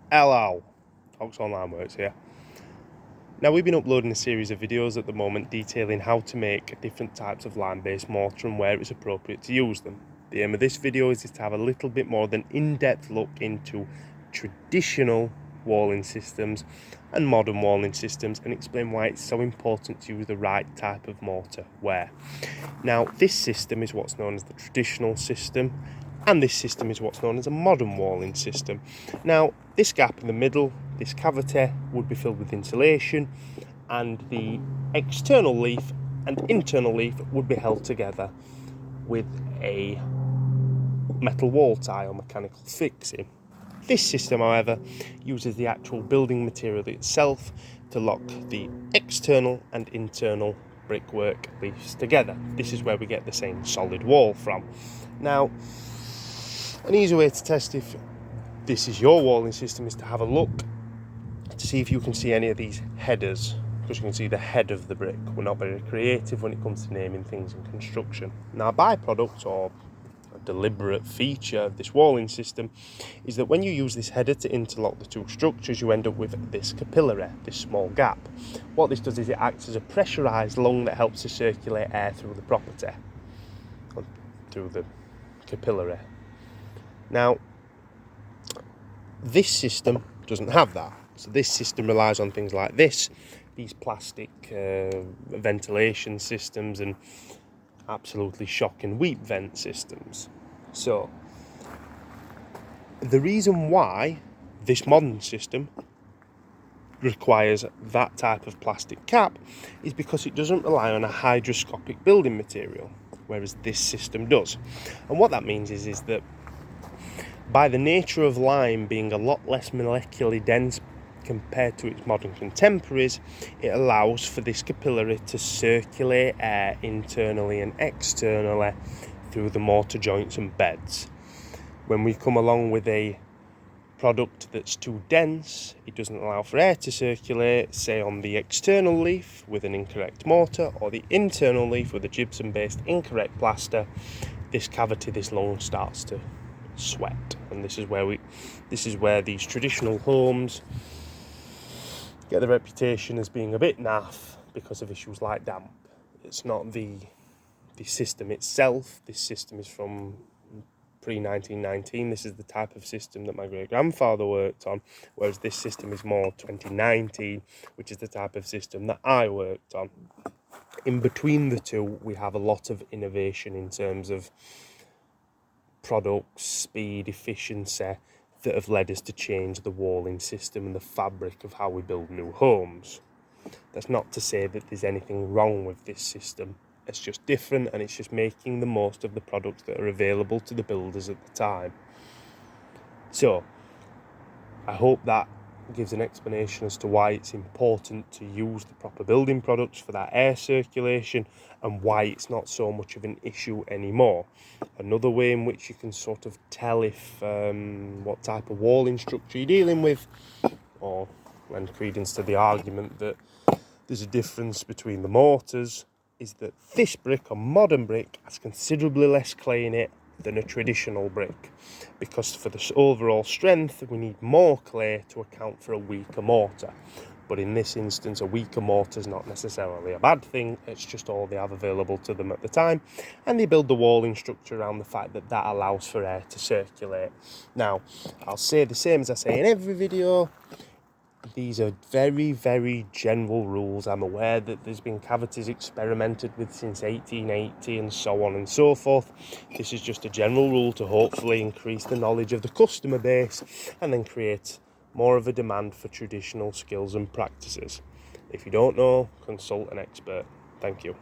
Hello, Ox Online Works here. Now we've been uploading a series of videos at the moment detailing how to make different types of lime-based mortar and where it's appropriate to use them. The aim of this video is to have a little bit more of an in-depth look into traditional walling systems and modern walling systems and explain why it's so important to use the right type of mortar where. Now this system is what's known as the traditional system, and this system is what's known as a modern walling system. Now, this gap in the middle, this cavity, would be filled with insulation, and the external leaf and internal leaf would be held together with a metal wall tie or mechanical fixing. This system, however, uses the actual building material itself to lock the external and internal brickwork leaves together. This is where we get the same solid wall from. Now, an easy way to test if this is your walling system is to have a look to see if you can see any of these headers, because you can see the head of the brick. We're not very creative when it comes to naming things in construction. Now, a byproduct or a deliberate feature of this walling system is that when you use this header to interlock the two structures, you end up with this capillary, this small gap. What this does is it acts as a pressurised lung that helps to circulate air through the property, through the capillary. Now, this system doesn't have that. So this system relies on things like these plastic ventilation systems and absolutely shocking weep vent systems. So the reason why this modern system requires that type of plastic cap is because it doesn't rely on a hygroscopic building material, whereas this system does. And what that means is that by the nature of lime being a lot less molecularly dense compared to its modern contemporaries, it allows for this capillary to circulate air internally and externally through the mortar joints and beds. When we come along with a product that's too dense, it doesn't allow for air to circulate, say on the external leaf with an incorrect mortar or the internal leaf with a gypsum-based incorrect plaster, this cavity, this lung starts to sweat, and this is where these traditional homes get the reputation as being a bit naff because of issues like damp. It's not the system itself. This system is from pre-1919. This is the type of system that my great-grandfather worked on, whereas this system is more 2019, which is the type of system that I worked on. In between the two, we have a lot of innovation in terms of products, speed, efficiency that have led us to change the walling system and the fabric of how we build new homes. That's not to say that there's anything wrong with this system. It's just different, and it's just making the most of the products that are available to the builders at the time. So, I hope that gives an explanation as to why it's important to use the proper building products for that air circulation and why it's not so much of an issue anymore. Another way in which you can sort of tell if what type of walling structure you're dealing with, or lend credence to the argument that there's a difference between the mortars, is that this brick, a modern brick, has considerably less clay in it than a traditional brick, because for the overall strength we need more clay to account for a weaker mortar. But in this instance, a weaker mortar is not necessarily a bad thing. It's just all they have available to them at the time, and they build the walling structure around the fact that that allows for air to circulate. Now, I'll say the same as I say in every video. These are very, very general rules. I'm aware that there's been cavities experimented with since 1880 and so on and so forth. This is just a general rule to hopefully increase the knowledge of the customer base and then create more of a demand for traditional skills and practices. If you don't know, consult an expert. Thank you.